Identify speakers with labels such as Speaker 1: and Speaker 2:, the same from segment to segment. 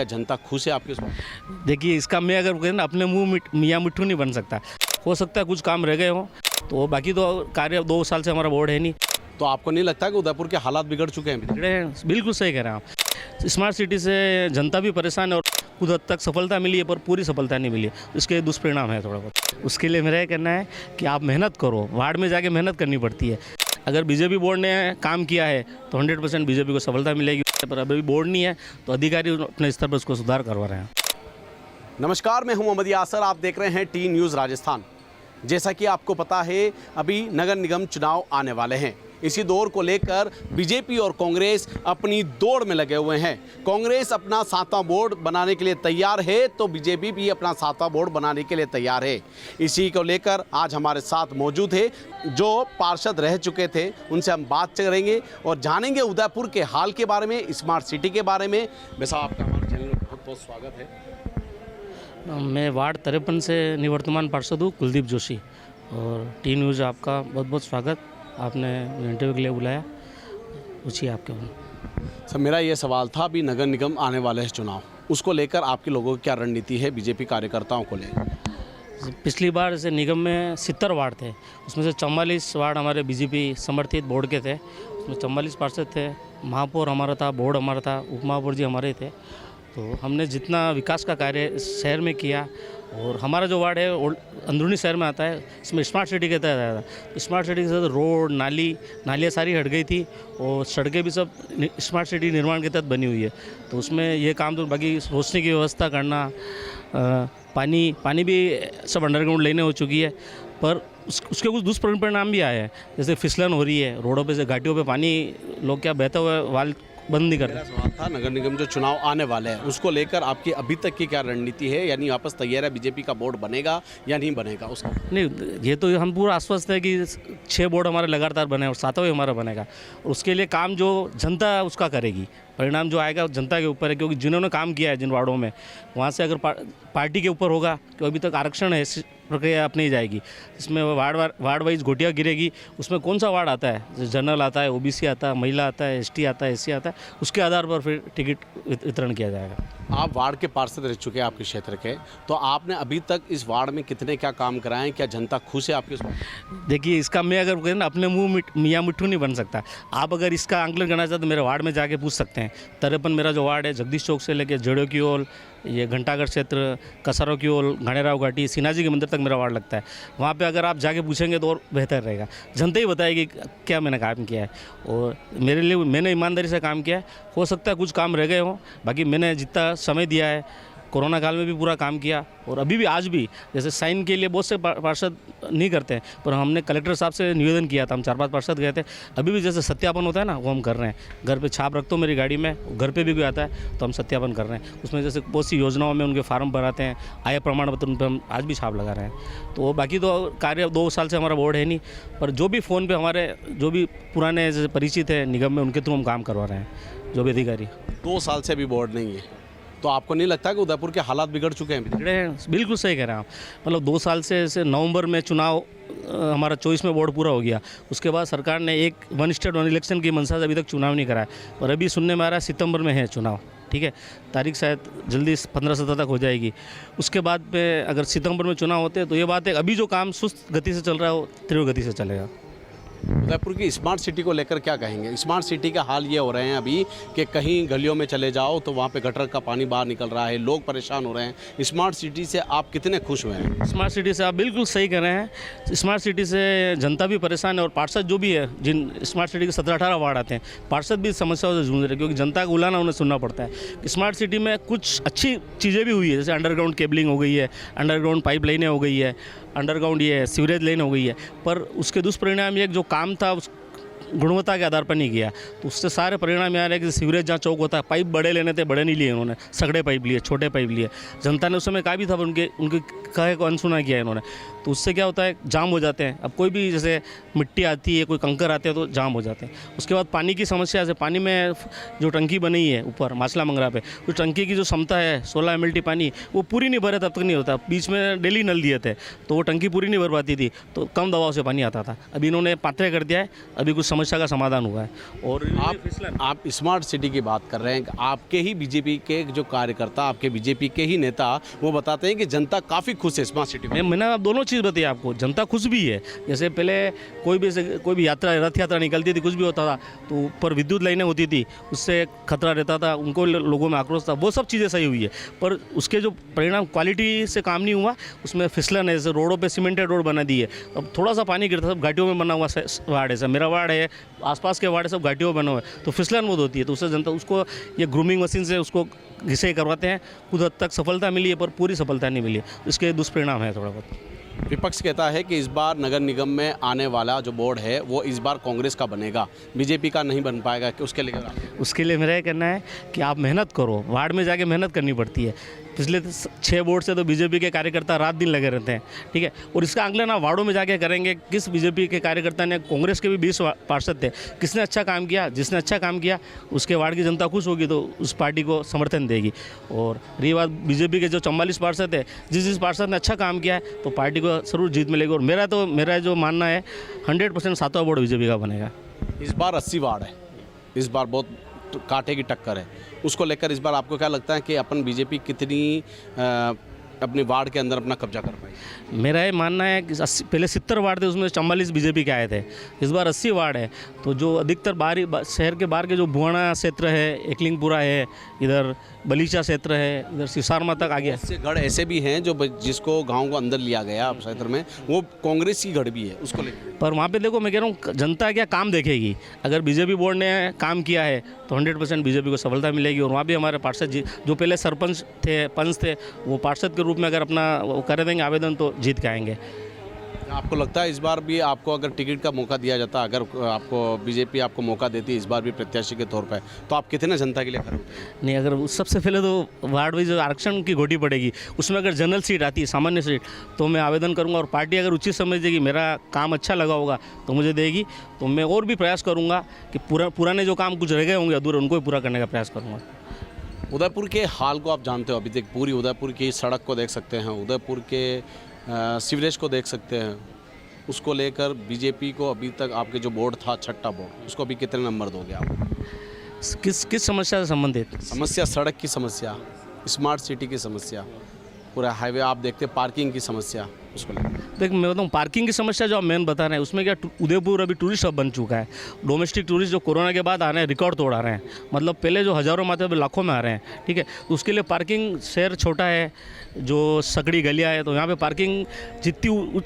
Speaker 1: क्या जनता खुश है आपके?
Speaker 2: देखिए, इसका मैं अगर कहें ना, अपने मुंह मियाँ मिट्ठू नहीं बन सकता। हो सकता है कुछ काम रह गए हों, तो बाकी तो कार्य 2 साल से हमारा बोर्ड है नहीं।
Speaker 1: तो आपको नहीं लगता कि उदयपुर के हालात बिगड़ चुके हैं?
Speaker 2: बिगड़े हैं, बिल्कुल सही कह रहे हैं आप। स्मार्ट सिटी से जनता भी परेशान है और कुछ हद तक सफलता मिली है, पर पूरी सफलता नहीं मिली है। इसके दुष्परिणाम है थोड़ा बहुत। उसके लिए मेरा ये कहना है कि आप मेहनत करो, वार्ड में जाके मेहनत करनी पड़ती है। अगर बीजेपी बोर्ड ने काम किया है तो 100% बीजेपी को सफलता मिलेगी, पर अभी बोर्ड नहीं है तो अधिकारी अपने स्तर पर उसको सुधार करवा रहे हैं।
Speaker 1: नमस्कार, मैं हूं मोहम्मद यासर, आप देख रहे हैं टी न्यूज़ राजस्थान। जैसा कि आपको पता है, अभी नगर निगम चुनाव आने वाले हैं। इसी दौर को लेकर बीजेपी और कांग्रेस अपनी दौड़ में लगे हुए हैं। कांग्रेस अपना 7वां बोर्ड बनाने के लिए तैयार है तो बीजेपी भी अपना 7वां बोर्ड बनाने के लिए तैयार है। इसी को लेकर आज हमारे साथ मौजूद है जो पार्षद रह चुके थे, उनसे हम बात करेंगे और जानेंगे उदयपुर के हाल के बारे में, स्मार्ट सिटी के बारे में। वैसा आपका हमारे चैनल में बहुत बहुत स्वागत है।
Speaker 2: मैं वार्ड 53 से निवर्तमान पार्षद हूँ, कुलदीप जोशी। और टी न्यूज़ आपका बहुत बहुत स्वागत, आपने इंटरव्यू के लिए बुलाया, पूछिए आपके बारे।
Speaker 1: सर, मेरा ये सवाल था, अभी नगर निगम आने वाले हैं चुनाव, उसको लेकर आपके लोगों की क्या रणनीति है बीजेपी कार्यकर्ताओं को लेकर?
Speaker 2: पिछली बार जैसे निगम में 70 वार्ड थे, उसमें से 44 वार्ड हमारे बीजेपी समर्थित बोर्ड के थे। उसमें 44 पार्षद थे, महापौर हमारा था, बोर्ड हमारा था, उप महापौर जी हमारे थे। तो हमने जितना विकास का कार्य शहर में किया, और हमारा जो वार्ड है अंदरूनी शहर में आता है, इसमें स्मार्ट सिटी के तहत आया था। स्मार्ट सिटी के तहत रोड नालियाँ सारी हट गई थी और सड़कें भी सब स्मार्ट सिटी निर्माण के तहत बनी हुई है। तो उसमें ये काम तो बाकी रोशनी की व्यवस्था करना, पानी भी सब अंडरग्राउंड लाइनें हो चुकी है, पर उसके कुछ दुष्परिणाम भी आए हैं। जैसे फिसलन हो रही है रोडों पे, से घाटियों पे पानी लोग क्या बहता हुआ वाल बंद नहीं करते।
Speaker 1: सवाल था, नगर निगम जो चुनाव आने वाले हैं उसको लेकर आपकी अभी तक की क्या रणनीति है? यानी वापस तैयार है, बीजेपी का बोर्ड बनेगा या नहीं बनेगा उसका?
Speaker 2: नहीं, ये तो हम पूरा आश्वस्त है कि 6 बोर्ड हमारे लगातार बने और 7वां भी हमारा बनेगा। उसके लिए काम जो जनता उसका करेगी, परिणाम जो आएगा जनता के ऊपर है, क्योंकि जिन्होंने काम किया है जिन वार्डों में, वहाँ से अगर पार्टी के ऊपर होगा तो अभी तक आरक्षण है, प्रक्रिया अपनी जाएगी। इसमें वार्ड वाइज गोटियाँ गिरेगी, उसमें कौन सा वार्ड आता है, जनरल आता है, ओबीसी आता है, महिला आता है, एसटी आता है, एससी आता है, उसके आधार पर फिर टिकट वितरण किया जाएगा।
Speaker 1: आप वार्ड के पार्षद रह चुके हैं आपके क्षेत्र के, तो आपने अभी तक इस वार्ड में कितने क्या काम कराए हैं? क्या जनता खुश है आपके?
Speaker 2: देखिए, इसका मैं अगर कहें ना, अपने मुंह मियाँ मिट्ठू नहीं बन सकता। आप अगर इसका आंकलन करना चाहते तो मेरे वार्ड में जाके पूछ सकते हैं। 53 मेरा जो वार्ड है, जगदीश चौक से लेकर जड़ों की ओर, ये घंटागढ़ क्षेत्र, कसरों की ओर, घाणेराव घाटी, सिन्हा जी के मंदिर तक मेरा वार्ड लगता है। वहाँ पे अगर आप जाके पूछेंगे तो और बेहतर रहेगा। जनता ही बताएगी क्या मैंने काम किया है, और मेरे लिए मैंने ईमानदारी से काम किया है। हो सकता है कुछ काम रह गए हों, बाकी मैंने जितना समय दिया है, कोरोना काल में भी पूरा काम किया, और अभी भी आज भी जैसे साइन के लिए बहुत से पार्षद नहीं करते हैं, पर हमने कलेक्टर साहब से निवेदन किया था, हम 4-5 पार्षद गए थे। अभी भी जैसे सत्यापन होता है ना, वो हम कर रहे हैं। घर पे छाप रखते हो मेरी गाड़ी में, घर पे भी कोई आता है तो हम सत्यापन कर रहे हैं। उसमें जैसे बहुत सी योजनाओं में उनके फार्म भराते हैं, आय प्रमाण पत्र उन पर हम आज भी छाप लगा रहे हैं। तो बाकी तो कार्य 2 साल से हमारा बोर्ड है नहीं, पर जो भी फ़ोन पर हमारे जो भी पुराने जैसे परिचित है निगम में, उनके थ्रू हम काम करवा रहे हैं, जो भी अधिकारी।
Speaker 1: 2 साल से भी बोर्ड नहीं है, तो आपको नहीं लगता कि उदयपुर के हालात बिगड़ चुके हैं?
Speaker 2: बिगड़े हैं, बिल्कुल सही कह रहे हैं आप। मतलब 2 साल से जैसे नवंबर में चुनाव हमारा 24 में बोर्ड पूरा हो गया, उसके बाद सरकार ने एक 1 स्टेट 1 इलेक्शन की मंशा से अभी तक चुनाव नहीं कराया, और अभी सुनने में आ रहा है सितंबर में है चुनाव। ठीक है, तारीख शायद जल्दी 15-17 तक हो जाएगी। उसके बाद पे अगर सितंबर में चुनाव होते हैं तो ये बात है, अभी जो काम सुस्त गति से चल रहा है वो तीव्र गति से चलेगा।
Speaker 1: उदयपुर की स्मार्ट सिटी को लेकर क्या कहेंगे? स्मार्ट सिटी का हाल ये हो रहे हैं अभी कि कहीं गलियों में चले जाओ तो वहाँ पे गटर का पानी बाहर निकल रहा है, लोग परेशान हो रहे हैं। स्मार्ट सिटी से आप कितने खुश हुए हैं?
Speaker 2: स्मार्ट सिटी से आप बिल्कुल सही कह रहे हैं। स्मार्ट सिटी से जनता भी परेशान है, और पार्षद जो भी है, जिन स्मार्ट सिटी के 17-18 वार्ड आते हैं, पार्षद भी समस्याओं से जूझ रहे हैं, क्योंकि जनता को उलाना उन्हें सुनना पड़ता है। स्मार्ट सिटी में कुछ अच्छी चीज़ें भी हुई है, जैसे अंडरग्राउंड केबलिंग हो गई है, अंडरग्राउंड पाइप लाइनें हो गई है, अंडरग्राउंड ये सीवरेज लाइन हो गई है, पर उसके दुष्परिणाम ये जो काम था उस गुणवत्ता के आधार पर नहीं किया, तो उससे सारे परिणाम आ रहे हैं कि सीवरेज जहाँ चौक होता है, पाइप बड़े लेने थे, बड़े नहीं लिए उन्होंने, सगड़े पाइप लिए, छोटे पाइप लिए। जनता ने उस समय कहा भी था, उनके कहे को अनसुना किया इन्होंने। तो उससे क्या होता है, जाम हो जाते हैं। अब कोई भी जैसे मिट्टी आती है, कोई कंकर आते हैं तो जाम हो जाते हैं। उसके बाद पानी की समस्या, जैसे पानी में जो टंकी बनी है ऊपर माछला मंगरा पे, तो टंकी की जो क्षमता है 16 ml पानी, वो पूरी नहीं भरे तब तक नहीं होता। बीच में डेली नल दिए थे तो वो टंकी पूरी नहीं भर पाती थी, तो कम दबाव से पानी आता था। अभी इन्होंने पात्रे कर दिया है, अभी कुछ समस्या का समाधान हुआ है। और
Speaker 1: आप स्मार्ट सिटी की बात कर रहे हैं, आपके ही बीजेपी के जो कार्यकर्ता, आपके बीजेपी के ही नेता, वो बताते हैं कि जनता काफ़ी खुश है स्मार्ट सिटी में।
Speaker 2: मैंने दोनों चीज़ बताई आपको, जनता खुश भी है। जैसे पहले कोई भी यात्रा, रथ यात्रा निकलती थी, कुछ भी होता था तो ऊपर विद्युत लाइनें होती थी, उससे खतरा रहता था, उनको लोगों में आक्रोश था, वो सब चीज़ें सही हुई है। पर उसके जो परिणाम क्वालिटी से काम नहीं हुआ, उसमें फिसलन है। जैसे रोडों पे सीमेंटेड रोड बना दी है, अब थोड़ा सा पानी गिरता है, सब घाटियों में बना हुआ वार्ड है। सब मेरा वार्ड है, आसपास के वार्ड है, सब घाटियों में बना हुआ है, तो फिसलन बहुत होती है। तो उससे जनता उसको ये ग्रूमिंग मशीन से उसको घिसे करवाते हैं। कुछ हद तक सफलता मिली है, पर पूरी सफलता नहीं मिली है, इसके दुष्परिणाम है थोड़ा बहुत।
Speaker 1: विपक्ष कहता है कि इस बार नगर निगम में आने वाला जो बोर्ड है वो इस बार कांग्रेस का बनेगा, बीजेपी का नहीं बन पाएगा। कि
Speaker 2: उसके लिए मेरा ये कहना है कि आप मेहनत करो, वार्ड में जाके मेहनत करनी पड़ती है। पिछले 6 बोर्ड से तो बीजेपी के कार्यकर्ता रात दिन लगे रहते हैं, ठीक है। और इसका आंकलन आप वार्डों में जाके करेंगे, किस बीजेपी के कार्यकर्ता ने, कांग्रेस के भी 20 पार्षद थे, किसने अच्छा काम किया, जिसने अच्छा काम किया उसके वार्ड की जनता खुश होगी तो उस पार्टी को समर्थन देगी। और रही बात बीजेपी के जो 44 पार्षद है, जिस पार्षद ने अच्छा काम किया है तो पार्टी को जरूर जीत मिलेगी। और मेरा जो मानना है 100% 7वां बोर्ड बीजेपी का बनेगा।
Speaker 1: इस बार 80 वार्ड है, इस बार बहुत कांटे की टक्कर है। उसको लेकर इस बार आपको क्या लगता है कि अपन बीजेपी कितनी अपने वार्ड के अंदर अपना कब्जा कर पाई?
Speaker 2: मेरा ये मानना है कि पहले 70 वार्ड थे, उसमें 44 बीजेपी के आए थे। इस बार 80 वार्ड है, तो जो अधिकतर बाहरी शहर के बाहर के जो भुआना क्षेत्र है, एकलिंगपुरा है, इधर बलीचा क्षेत्र है, इधर सिसारमा तक आ गया।
Speaker 1: ऐसे गढ़ ऐसे भी हैं जो जिसको गांव को अंदर लिया गया क्षेत्र में, वो कांग्रेस की गढ़ भी है, उसको लेकर।
Speaker 2: पर वहाँ पे देखो, मैं कह रहा हूँ जनता क्या काम देखेगी। अगर बीजेपी बोर्ड ने काम किया है तो 100% बीजेपी को सफलता मिलेगी। और वहाँ भी हमारे पार्षद जो पहले सरपंच थे, पंच थे, वो पार्षद के रूप में अगर अपना वो कर देंगे आवेदन तो जीत के आएंगे।
Speaker 1: आपको लगता है इस बार भी आपको अगर टिकट का मौका दिया जाता, अगर आपको बीजेपी आपको मौका देती इस बार भी प्रत्याशी के तौर पर, तो आप कितने जनता के लिए खड़े होते?
Speaker 2: नहीं, अगर सबसे पहले तो वार्ड वाइज आरक्षण की घोटी पड़ेगी, उसमें अगर जनरल सीट आती है, सामान्य सीट, तो मैं आवेदन करूंगा। और पार्टी अगर उचित समझेगी, मेरा काम अच्छा लगा होगा तो मुझे देगी, तो मैं और भी प्रयास करूँगा कि पुराने जो काम कुछ रह गए होंगे अधूरे, उनको भी पूरा करने का प्रयास करूँगा।
Speaker 1: उदयपुर के हाल को आप जानते हो, अभी तक पूरी उदयपुर की सड़क को देख सकते हैं, उदयपुर के सीवरेज को देख सकते हैं। उसको लेकर बीजेपी को अभी तक आपके जो बोर्ड था, 6ठा बोर्ड, उसको अभी कितने नंबर दोगे आप?
Speaker 2: किस समस्या से संबंधित?
Speaker 1: समस्या सड़क की समस्या, स्मार्ट सिटी की समस्या, पूरा हाईवे आप देखते, पार्किंग की समस्या, उसको लेकर।
Speaker 2: देख, मैं बताऊँ, पार्किंग की समस्या जो आप मेन बता रहे हैं, उसमें क्या उदयपुर अभी टूरिस्ट हब बन चुका है। डोमेस्टिक टूरिस्ट जो कोरोना के बाद आ रहे हैं, रिकॉर्ड तोड़ आ रहे हैं। मतलब पहले जो हज़ारों में आते थे, लाखों में आ रहे हैं, ठीक है। तो उसके लिए पार्किंग, शहर छोटा है, जो सकड़ी गलियाँ है, तो यहाँ पे पार्किंग जितनी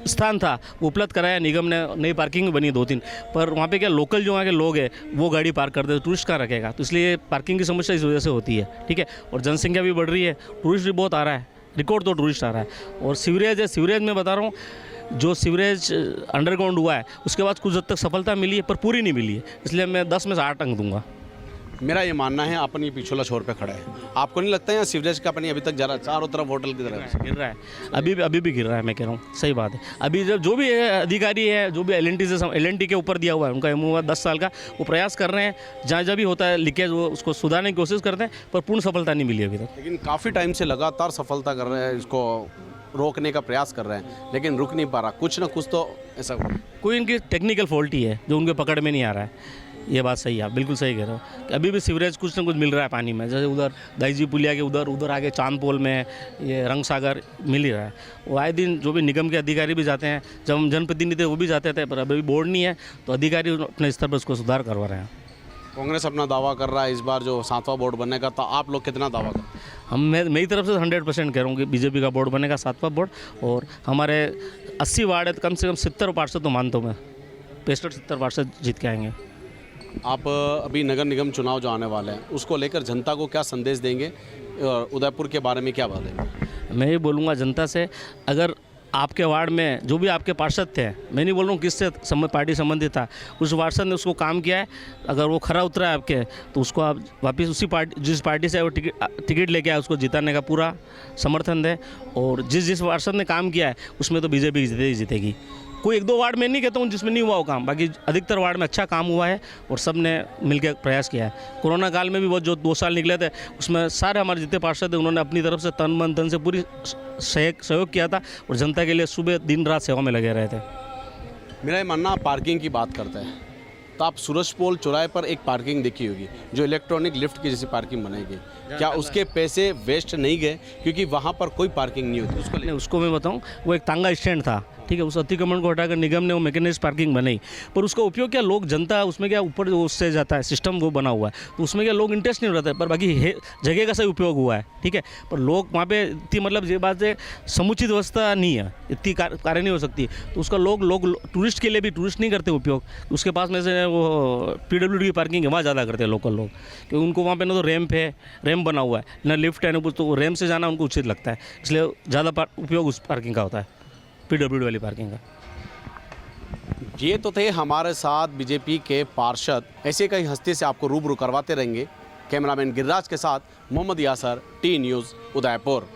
Speaker 2: स्थान था वो उपलब्ध कराया निगम ने, नई पार्किंग बनी 2-3। पर वहाँ पे क्या लोकल जो वहाँ के लोग हैं वो गाड़ी पार्क करते हैं, टूरिस्ट कहाँ रखेगा? तो इसलिए पार्किंग की समस्या इस वजह से होती है, ठीक है। और जनसंख्या भी बढ़ रही है, टूरिस्ट भी बहुत आ रहा है, रिकॉर्ड तो टूरिस्ट आ रहा है। और सीवरेज है, सीवरेज में बता रहा हूँ, जो सीवरेज अंडरग्राउंड हुआ है उसके बाद कुछ हद तक सफलता मिली है, पर पूरी नहीं मिली है, इसलिए मैं 10 में से 8 अंक दूंगा।
Speaker 1: मेरा ये मानना है, अपन ये पिछला छोर पे खड़ा है, आपको नहीं लगता है यहाँ सीवरेज का पानी अभी तक जा रहा है चारों तरफ होटल की तरफ
Speaker 2: गिर रहा है? अभी भी गिर रहा है, मैं कह रहा हूँ, सही बात है। अभी जो भी अधिकारी है, जो भी LNT के ऊपर दिया हुआ है, उनका एमओ हुआ 10 साल का, वो प्रयास कर रहे हैं, जहाँ जहाँ भी होता है लीकेज वो उसको सुधारने की कोशिश करते हैं, पर पूर्ण सफलता नहीं मिली अभी तक।
Speaker 1: लेकिन काफ़ी टाइम से लगातार सफलता कर रहे हैं, इसको रोकने का प्रयास कर रहे हैं, लेकिन रुक नहीं पा रहा। कुछ ना कुछ तो ऐसा
Speaker 2: कोई इनकी टेक्निकल फॉल्ट ही है जो उनके पकड़ में नहीं आ रहा है। ये बात सही है, आप बिल्कुल सही कह रहे हो कि अभी भी सीवरेज कुछ ना कुछ मिल रहा है पानी में। जैसे उधर दाईजी पुलिया के उधर आगे चांदपोल में ये रंग सागर मिल ही रहा है। वो आए दिन जो भी निगम के अधिकारी भी जाते हैं, जब हम जनप्रतिनिधि थे वो भी जाते थे, पर अभी बोर्ड नहीं है तो अधिकारी अपने स्तर पर उसको सुधार करवा रहे हैं।
Speaker 1: कांग्रेस अपना दावा कर रहा है इस बार जो 7वां बोर्ड बनेगा, तो आप लोग कितना दावा करते हैं?
Speaker 2: मैं मेरी तरफ से 100% कह रहा हूँ कि बीजेपी का बोर्ड बनेगा, 7वां बोर्ड। और हमारे 80 वार्ड है, कम से कम 70 पार्षद तो मानता हूँ मैं, 65-70 पार्षद जीत के आएंगे।
Speaker 1: आप अभी नगर निगम चुनाव जो आने वाले हैं उसको लेकर जनता को क्या संदेश देंगे और उदयपुर के बारे में क्या बोलेंगे?
Speaker 2: मैं ये बोलूँगा जनता से, अगर आपके वार्ड में जो भी आपके पार्षद थे, मैं नहीं बोल रहा हूँ किससे पार्टी संबंधित था, उस पार्षद ने उसको काम किया है, अगर वो खरा उतरा है आपके, तो उसको आप वापस उसी पार्टी, जिस पार्टी से वो टिकट लेके आए, उसको जिताने का पूरा समर्थन दें। और जिस पार्षद ने काम किया है उसमें तो बीजेपी जीतेगी। कोई 1-2 वार्ड में नहीं कहता हूँ जिसमें नहीं हुआ हो काम, बाकी अधिकतर वार्ड में अच्छा काम हुआ है और सब ने मिलकर प्रयास किया है। कोरोना काल में भी वो जो 2 साल निकले थे, उसमें सारे हमारे जितने पार्षद थे उन्होंने अपनी तरफ से तन मन धन से पूरी सहयोग किया था और जनता के लिए सुबह दिन रात सेवा में लगे रहे थे।
Speaker 1: मेरा ये मानना, पार्किंग की बात करते हैं, तो आप सूरजपोल चौराहे पर एक पार्किंग देखी होगी जो इलेक्ट्रॉनिक लिफ्ट की जैसी पार्किंग बनाई गई, क्या उसके पैसे वेस्ट नहीं गए क्योंकि वहाँ पर कोई पार्किंग नहीं होती उसको?
Speaker 2: नहीं, उसको मैं बताऊं, वो एक तांगा स्टैंड था, ठीक है, उस अतिक्रमण को हटाकर निगम ने वो मैकेनिज्ड पार्किंग बनाई, पर उसका उपयोग क्या, लोग जनता उसमें क्या ऊपर उससे जाता है, सिस्टम वो बना हुआ है, तो उसमें क्या लोग इंटरेस्ट नहीं रहता है, पर बाकी जगह का सही उपयोग हुआ है, ठीक है। पर लोग वहाँ पे इतनी मतलब ये बात है, समुचित व्यवस्था नहीं है, इतनी कार्य नहीं हो सकती, तो उसका लोग टूरिस्ट के लिए भी टूरिस्ट नहीं करते उपयोग, उसके पास में से वो PWD की पार्किंग है, वहाँ ज़्यादा करते हैं लोकल लोग, क्योंकि उनको वहाँ पे ना तो रैम्प बना हुआ है, ना लिफ्ट है, ना कुछ, तो रैम्प से जाना उनको उचित लगता है, इसलिए ज़्यादा उपयोग उस पार्किंग का होता है, PWD वाली पार्किंग का।
Speaker 1: ये तो थे हमारे साथ बीजेपी के पार्षद, ऐसे कई हस्ती से आपको रूबरू करवाते रहेंगे। कैमरामैन गिरिराज के साथ मोहम्मद यासर, टी न्यूज़, उदयपुर।